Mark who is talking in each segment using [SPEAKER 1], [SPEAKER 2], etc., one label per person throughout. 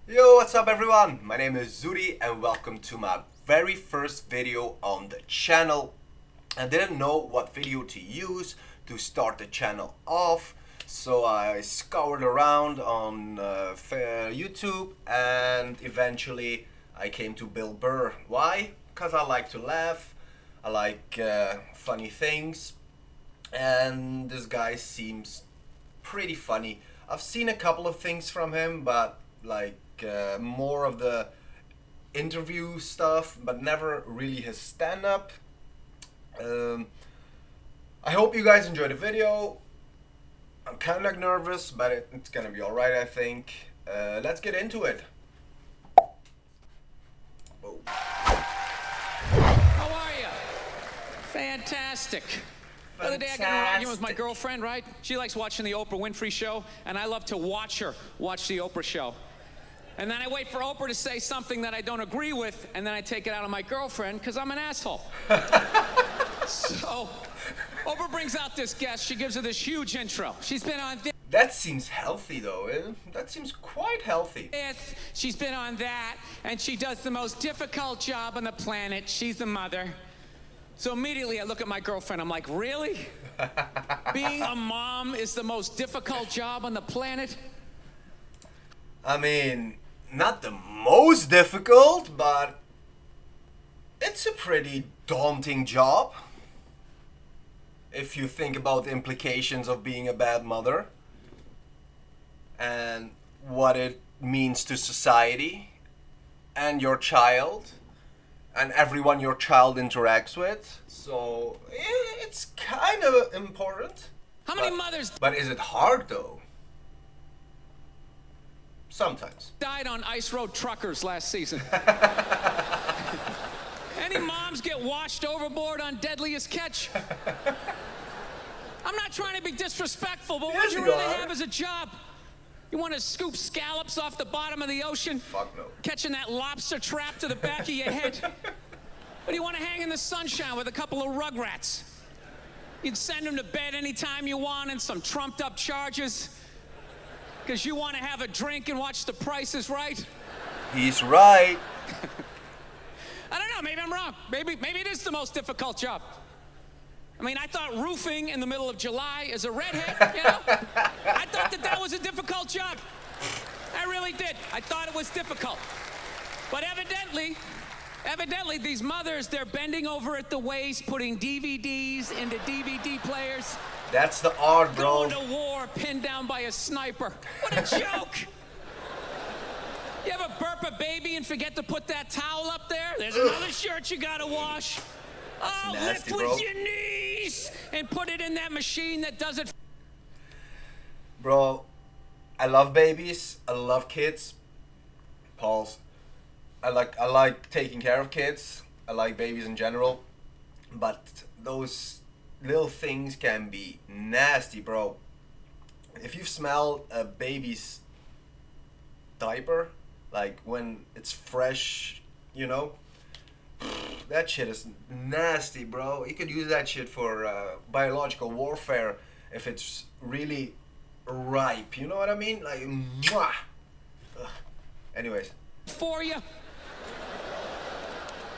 [SPEAKER 1] Yo, what's up everyone? My name is Zuri and welcome to my very first video on the channel. I didn't know what video to use to start the channel off, so I scoured around on YouTube and eventually I came to BURR. Why? Because I like to laugh, I like funny things, and this guy seems pretty funny. I've seen a couple of things from him, but more of the interview stuff, but never really his stand up. Um, I hope you guys enjoy the video. I'm kind of nervous, but it's gonna be alright, I think. Let's get into it. Whoa.
[SPEAKER 2] How are you? Fantastic. The other day I got in an argument with my girlfriend, right? She likes watching the Oprah Winfrey Show, and I love to watch her watch the Oprah Show. And then I wait for Oprah to say something that I don't agree with, and then I take it out on my girlfriend because I'm an asshole. So Oprah brings out this guest. She gives her this huge intro. She's been on this.
[SPEAKER 1] That seems healthy though, That seems quite healthy.
[SPEAKER 2] She's been on that, and she does the most difficult job on the planet. She's the mother. So immediately I look at my girlfriend, I'm like, really? Being a mom is the most difficult job on the planet?
[SPEAKER 1] I mean, not the most difficult, but it's a pretty daunting job. If you think about the implications of being a bad mother and what it means to society and your child and everyone your child interacts with. So it's kind of important.
[SPEAKER 2] How many mothers
[SPEAKER 1] But is it hard though? Sometimes.
[SPEAKER 2] died on ice road truckers last season? Any moms get washed overboard on Deadliest Catch? I'm not trying to be disrespectful, but what
[SPEAKER 1] Yes,
[SPEAKER 2] would you
[SPEAKER 1] you
[SPEAKER 2] rather
[SPEAKER 1] are.
[SPEAKER 2] have as a job? You want to scoop scallops off the bottom of the ocean?
[SPEAKER 1] Fuck no.
[SPEAKER 2] Catching that lobster trap to the back of your head? Or do you want to hang in the sunshine with a couple of rugrats? You'd send them to bed anytime you want and some trumped up charges because you want to have a drink and watch The Price is Right?
[SPEAKER 1] He's right.
[SPEAKER 2] I don't know, maybe I'm wrong. Maybe it is the most difficult job. I mean, I thought roofing in the middle of July as a redhead, you know? I thought that was a difficult job. I really did. I thought it was difficult. But evidently, these mothers, they're bending over at the waist, putting DVDs into DVD players.
[SPEAKER 1] That's the art, bro.
[SPEAKER 2] Going to war, pinned down by a sniper. What a joke! You ever burp a baby and forget to put that towel up there? There's another shirt you gotta wash. Oh,
[SPEAKER 1] nasty,
[SPEAKER 2] lift with
[SPEAKER 1] bro.
[SPEAKER 2] your knees and put it in that machine that does it.
[SPEAKER 1] Bro, I love babies. I love kids. Pause. I like taking care of kids. I like babies in general. But those little things can be nasty, bro. If you smell a baby's diaper, like when it's fresh, you know, that shit is nasty, bro. You could use that shit for biological warfare if it's really ripe. You know what I mean? Like, mwah. Ugh. Anyways.
[SPEAKER 2] For you.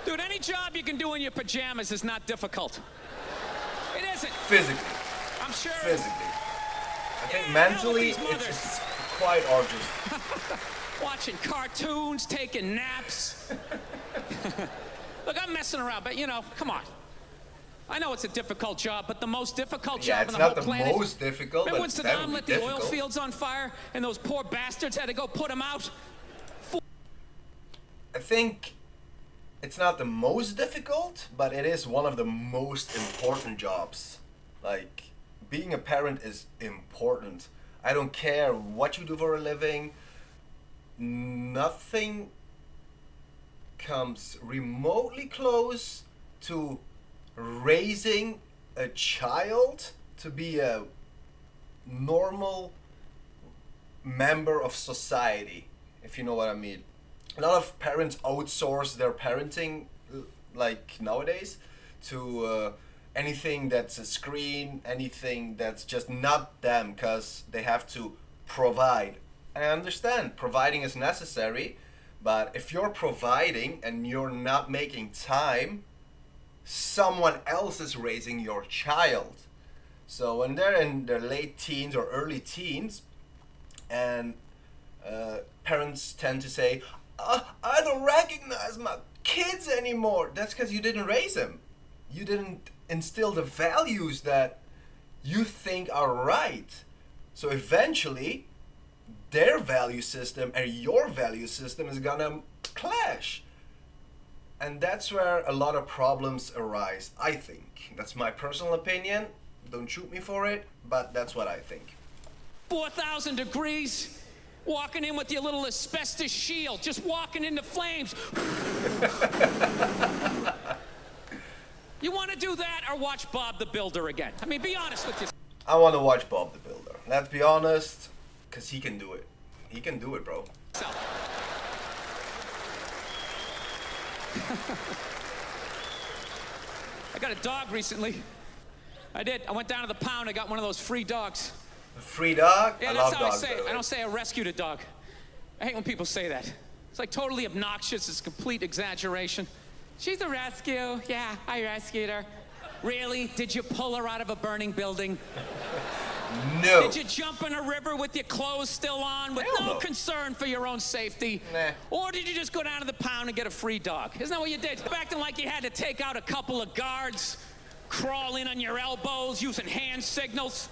[SPEAKER 2] Dude, any job you can do in your pajamas is not difficult. It isn't.
[SPEAKER 1] Physically.
[SPEAKER 2] I'm sure.
[SPEAKER 1] Physically. I think
[SPEAKER 2] Yeah,
[SPEAKER 1] mentally
[SPEAKER 2] hell with these
[SPEAKER 1] it's quite arduous.
[SPEAKER 2] Watching cartoons, taking naps. Look, I'm messing around, but you know, come on. I know it's a difficult job, but the most difficult
[SPEAKER 1] Yeah,
[SPEAKER 2] job
[SPEAKER 1] it's
[SPEAKER 2] on the
[SPEAKER 1] not
[SPEAKER 2] whole
[SPEAKER 1] the
[SPEAKER 2] planet.
[SPEAKER 1] most difficult,
[SPEAKER 2] Remember
[SPEAKER 1] but
[SPEAKER 2] when
[SPEAKER 1] that
[SPEAKER 2] Saddam
[SPEAKER 1] would
[SPEAKER 2] lit
[SPEAKER 1] be
[SPEAKER 2] the oil
[SPEAKER 1] difficult.
[SPEAKER 2] fields on fire and those poor bastards had to go put them out?
[SPEAKER 1] I think it's not the most difficult, but it is one of the most important jobs. Like, being a parent is important. I don't care what you do for a living. Nothing comes remotely close to raising a child to be a normal member of society, if you know what I mean. A lot of parents outsource their parenting, like nowadays, to anything that's a screen, anything that's just not them, because they have to provide I understand providing is necessary, but if you're providing and you're not making time, someone else is raising your child. So when they're in their late teens or early teens, and parents tend to say, I don't recognize my kids anymore. That's because you didn't raise them. You didn't instill the values that you think are right. So eventually, their value system and your value system is gonna clash. And that's where a lot of problems arise, I think. That's my personal opinion. Don't shoot me for it, but that's what I think.
[SPEAKER 2] 4,000 degrees, walking in with your little asbestos shield, just walking into flames. You want to do that or watch Bob the Builder again? I mean, be honest with yourself.
[SPEAKER 1] I want to watch Bob the Builder. Let's be honest, because he can do it. He can do it, bro.
[SPEAKER 2] I got a dog recently. I did. I went down to the pound. I got one of those free dogs.
[SPEAKER 1] A free dog?
[SPEAKER 2] Yeah,
[SPEAKER 1] I
[SPEAKER 2] that's
[SPEAKER 1] love
[SPEAKER 2] how
[SPEAKER 1] dogs,
[SPEAKER 2] I say
[SPEAKER 1] by
[SPEAKER 2] it.
[SPEAKER 1] the way.
[SPEAKER 2] I don't say I rescued a dog. I hate when people say that. It's like totally obnoxious. It's complete exaggeration. She's a rescue. Yeah, I rescued her. Really? Did you pull her out of a burning building?
[SPEAKER 1] No.
[SPEAKER 2] Did you jump in a river with your clothes still on with
[SPEAKER 1] Hell
[SPEAKER 2] no
[SPEAKER 1] no.
[SPEAKER 2] concern for your own safety?
[SPEAKER 1] Nah.
[SPEAKER 2] Or did you just go down to the pound and get a free dog? Isn't that what you did? Acting like you had to take out a couple of guards, crawl in on your elbows using hand signals.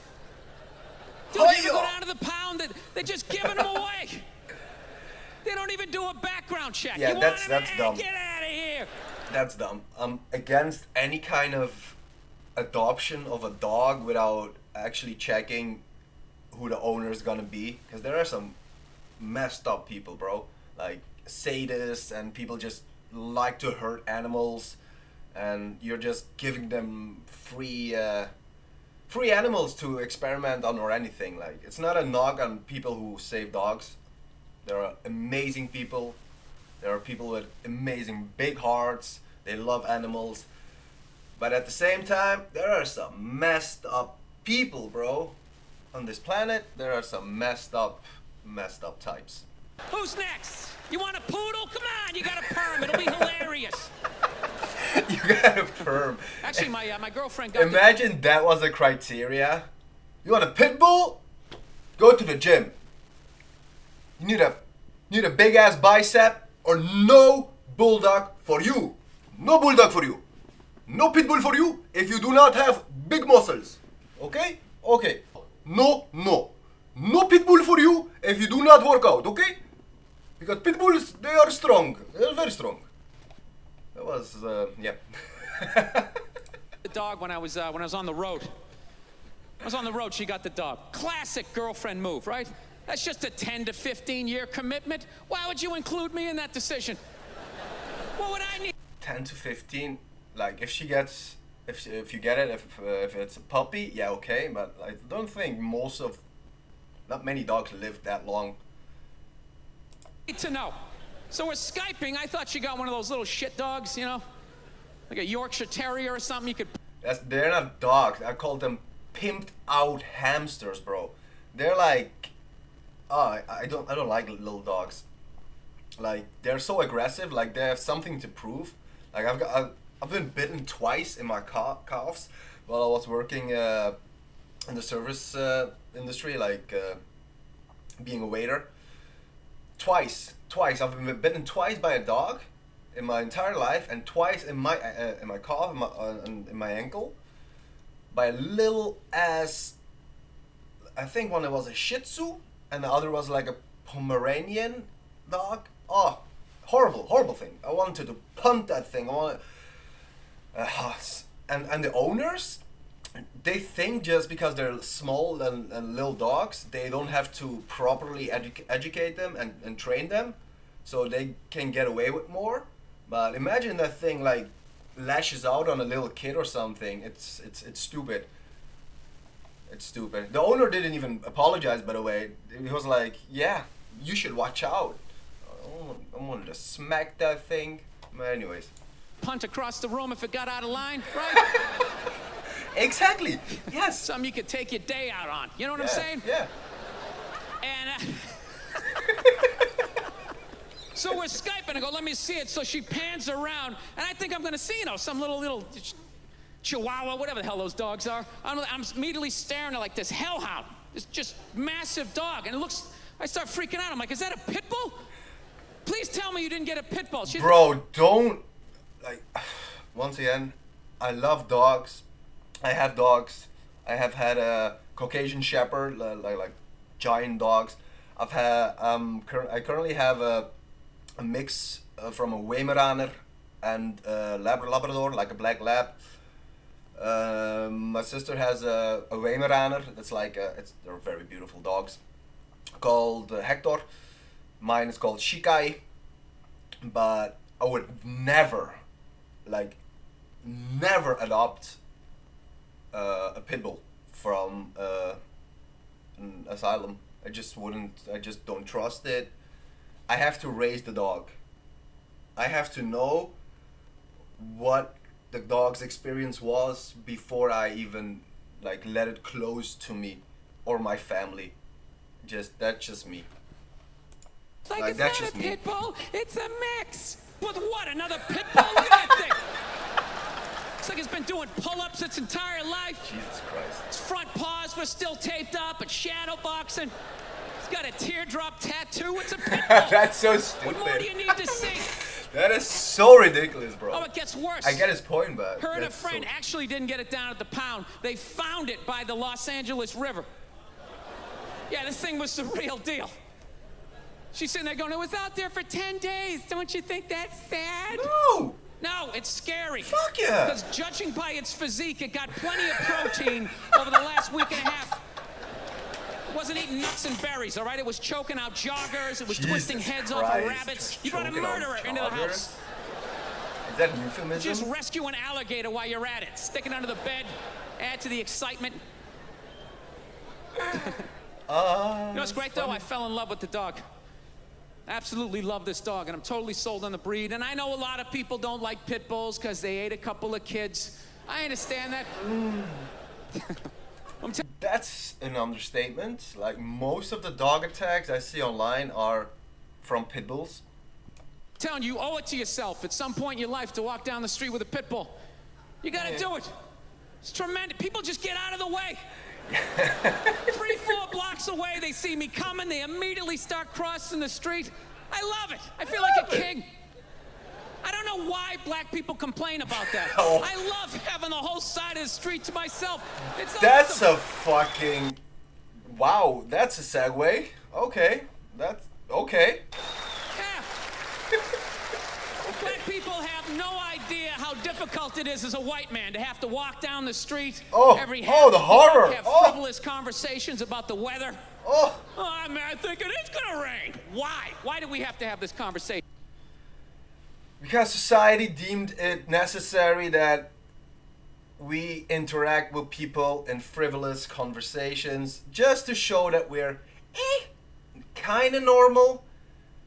[SPEAKER 2] Dude, you go down to the pound, they're just giving them away. They don't even do a background check.
[SPEAKER 1] Yeah,
[SPEAKER 2] you
[SPEAKER 1] that's
[SPEAKER 2] want him?
[SPEAKER 1] dumb.
[SPEAKER 2] Get out of here.
[SPEAKER 1] That's dumb. I'm against any kind of adoption of a dog without actually checking who the owner is gonna be. Because there are some messed up people, bro. Like sadists and people just like to hurt animals. And you're just giving them free animals to experiment on or anything. Like, it's not a knock on people who save dogs. There are amazing people. There are people with amazing big hearts. They love animals. But at the same time, there are some messed up people, bro. On this planet, there are some messed up types.
[SPEAKER 2] Who's next? You want a poodle? Come on, you got a perm. It'll be hilarious.
[SPEAKER 1] You got a perm.
[SPEAKER 2] Actually, my girlfriend got
[SPEAKER 1] Imagine that was the criteria. You want a pit bull? Go to the gym. You need a big ass bicep or no bulldog for you. No bulldog for you. No pit bull for you if you do not have big muscles. Okay? Okay. No. No pit bull for you if you do not work out, okay? Because pit bulls, they are strong. They are very strong. That was, yeah.
[SPEAKER 2] the dog when I was on the road. I was on the road, she got the dog. Classic girlfriend move, right? That's just a 10 to 15 year commitment. Why would you include me in that decision? What would I need?
[SPEAKER 1] 10 to 15, like if she gets, if you get it, if it's a puppy, yeah, okay, but I don't think not many dogs live that long.
[SPEAKER 2] Need to know. So we're Skyping. I thought she got one of those little shit dogs, you know? Like a Yorkshire Terrier or something you could...
[SPEAKER 1] They're not dogs. I call them pimped out hamsters, bro. They're like... Oh, I don't like little dogs. Like, they're so aggressive. Like, they have something to prove. Like, I've been bitten twice in my calves while I was working in the service industry, like being a waiter. Twice. I've been bitten twice by a dog in my entire life, and twice in my calf, in my ankle, by a little ass. I think one was a Shih Tzu, and the other was like a Pomeranian dog. Oh, horrible thing. I wanted to punt that thing. And the owners, they think just because they're small and little dogs, they don't have to properly educate them and train them, so they can get away with more. But imagine that thing like lashes out on a little kid or something. It's stupid. It's stupid. The owner didn't even apologize, by the way. He was like, yeah, you should watch out. I wanted to smack that thing. But anyways.
[SPEAKER 2] Punt across the room if it got out of line, right?
[SPEAKER 1] Exactly. Yes.
[SPEAKER 2] Something you could take your day out on. You know what I'm saying?
[SPEAKER 1] Yeah.
[SPEAKER 2] And So we're Skyping. I go, let me see it. So she pans around, and I think I'm going to see, some little Chihuahua, whatever the hell those dogs are. I'm immediately staring at like this hellhound, this just massive dog, and I start freaking out. I'm like, is that a pit bull? Please tell me you didn't get a pit bull.
[SPEAKER 1] Bro, don't, once again, I love dogs. I have dogs. I have had a Caucasian Shepherd, like giant dogs. I currently have a mix from a Weimaraner and a Labrador, like a black lab. My sister has a Weimaraner. They're very beautiful dogs, called Hector. Mine is called Shikai. But I would never adopt a pit bull from an asylum. I just wouldn't. I just don't trust it. I have to raise the dog. I have to know what the dog's experience was before I even let it close to me or my family. That's just me.
[SPEAKER 2] It's not a pit bull, it's a mix. With what, another pit bull? Look at that thing. It's like it's been doing pull-ups its entire life.
[SPEAKER 1] Jesus Christ.
[SPEAKER 2] Its front paws were still taped up and shadow boxing. It's got a teardrop tattoo. It's a pit bull.
[SPEAKER 1] That's so stupid.
[SPEAKER 2] What more do you need to see?
[SPEAKER 1] That is so ridiculous, bro.
[SPEAKER 2] Oh, it gets worse.
[SPEAKER 1] I get his point, but
[SPEAKER 2] her and a friend actually didn't get it down at the pound. They found it by the Los Angeles River. Yeah, this thing was the real deal. She's sitting there going, it was out there for 10 days. Don't you think that's sad?
[SPEAKER 1] No.
[SPEAKER 2] No, it's scary.
[SPEAKER 1] Fuck yeah.
[SPEAKER 2] Because judging by its physique, it got plenty of protein over the last week and a half. It wasn't eating nuts and berries, all right? It was choking out joggers. It was twisting heads off of rabbits. You brought a murderer into the house.
[SPEAKER 1] Is that euphemism?
[SPEAKER 2] Just rescue an alligator while you're at it. Stick it under the bed. Add to the excitement. You know what's great, though? I fell in love with the dog. Absolutely love this dog, and I'm totally sold on the breed. And I know a lot of people don't like pit bulls because they ate a couple of kids. I understand that.
[SPEAKER 1] That's an understatement. Most of the dog attacks I see online are from pit bulls.
[SPEAKER 2] I'm telling you, owe it to yourself at some point in your life to walk down the street with a pit bull. You gotta do it. It's tremendous. People just get out of the way. 3-4 blocks away, they see me coming, they immediately start crossing the street. I love it. I feel like a king. I don't know why black people complain about that.
[SPEAKER 1] Oh.
[SPEAKER 2] I love having the whole side of the street to myself. It's
[SPEAKER 1] That's
[SPEAKER 2] awesome.
[SPEAKER 1] a fucking... Wow, that's a segue. Okay. That's... Okay.
[SPEAKER 2] Yeah. Black people have no idea how difficult it is as a white man to have to walk down the street every half
[SPEAKER 1] the horror.
[SPEAKER 2] have frivolous conversations about the weather. I think it is gonna rain. Why? Why do we have to have this conversation?
[SPEAKER 1] Because society deemed it necessary that we interact with people in frivolous conversations just to show that we're kind of normal,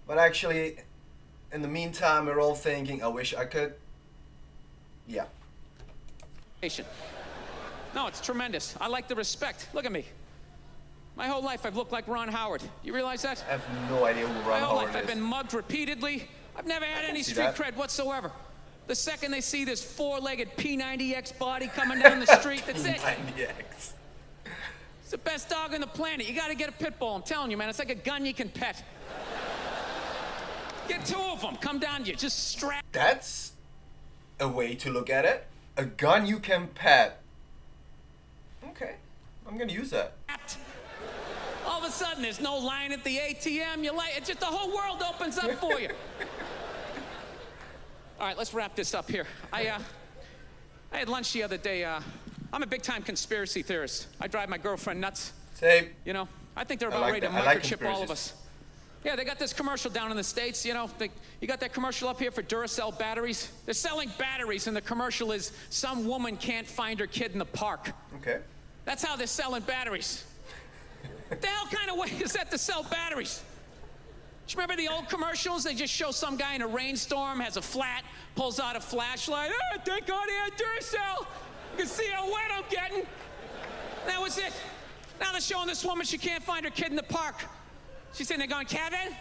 [SPEAKER 1] but actually in the meantime we're all thinking, I wish I could. Yeah.
[SPEAKER 2] No, it's tremendous. I like the respect. Look at me. My whole life I've looked like Ron Howard. You realize that?
[SPEAKER 1] I have no idea who Ron
[SPEAKER 2] My whole
[SPEAKER 1] Howard
[SPEAKER 2] life
[SPEAKER 1] is.
[SPEAKER 2] I've been mugged repeatedly. I've never had any street cred whatsoever. The second they see this 4-legged P90X body coming down the street, that's it.
[SPEAKER 1] P90X.
[SPEAKER 2] It's the best dog on the planet. You gotta get a pit bull. I'm telling you, man. It's like a gun you can pet. Get 2 of them. Come down to you. Just strap.
[SPEAKER 1] That's a way to look at it. A gun you can pet. Okay, I'm gonna use that.
[SPEAKER 2] All of a sudden, there's no line at the ATM. It's just the whole world opens up for you. All right, let's wrap this up here. I had lunch the other day. I'm a big-time conspiracy theorist. I drive my girlfriend nuts.
[SPEAKER 1] Same.
[SPEAKER 2] You know, I think they're about ready to microchip all of us. Yeah, they got this commercial down in the States, you know. You got that commercial up here for Duracell batteries? They're selling batteries, and the commercial is some woman can't find her kid in the park.
[SPEAKER 1] Okay.
[SPEAKER 2] That's how they're selling batteries. What the hell kind of way is that to sell batteries? Do you remember the old commercials? They just show some guy in a rainstorm, has a flat, pulls out a flashlight. Oh, thank God he had Duracell. You can see how wet I'm getting. That was it. Now they're showing this woman she can't find her kid in the park. She's sitting there going, Kevin?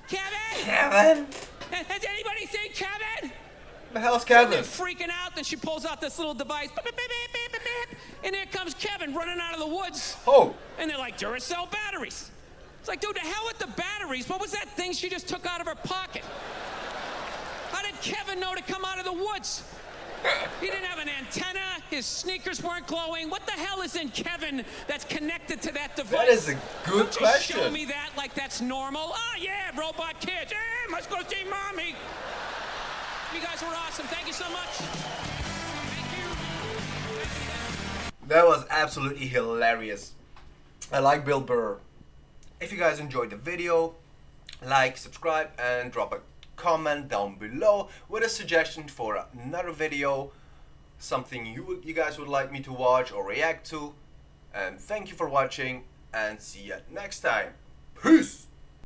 [SPEAKER 2] Kevin?
[SPEAKER 1] Kevin?
[SPEAKER 2] Has anybody seen Kevin?
[SPEAKER 1] The hell's
[SPEAKER 2] They're
[SPEAKER 1] Kevin?
[SPEAKER 2] freaking out, then she pulls out this little device, beep, beep, beep, beep, beep, beep, and there comes Kevin running out of the woods.
[SPEAKER 1] Oh.
[SPEAKER 2] And they're like, Duracell batteries. It's like, dude, the hell with the batteries? What was that thing she just took out of her pocket? How did Kevin know to come out of the woods? He didn't have an antenna, his sneakers weren't glowing. What the hell is in Kevin that's connected to that device?
[SPEAKER 1] That is a good
[SPEAKER 2] Don't
[SPEAKER 1] question.
[SPEAKER 2] you show me that like that's normal. Oh yeah, robot kids. Hey, must go see mommy. You guys were awesome. Thank you so much. Thank you.
[SPEAKER 1] That was absolutely hilarious. I like Bill Burr. If you guys enjoyed the video, like, subscribe, and drop a comment down below with a suggestion for another video, something you guys would like me to watch or react to. And thank you for watching, and see you next time. Peace!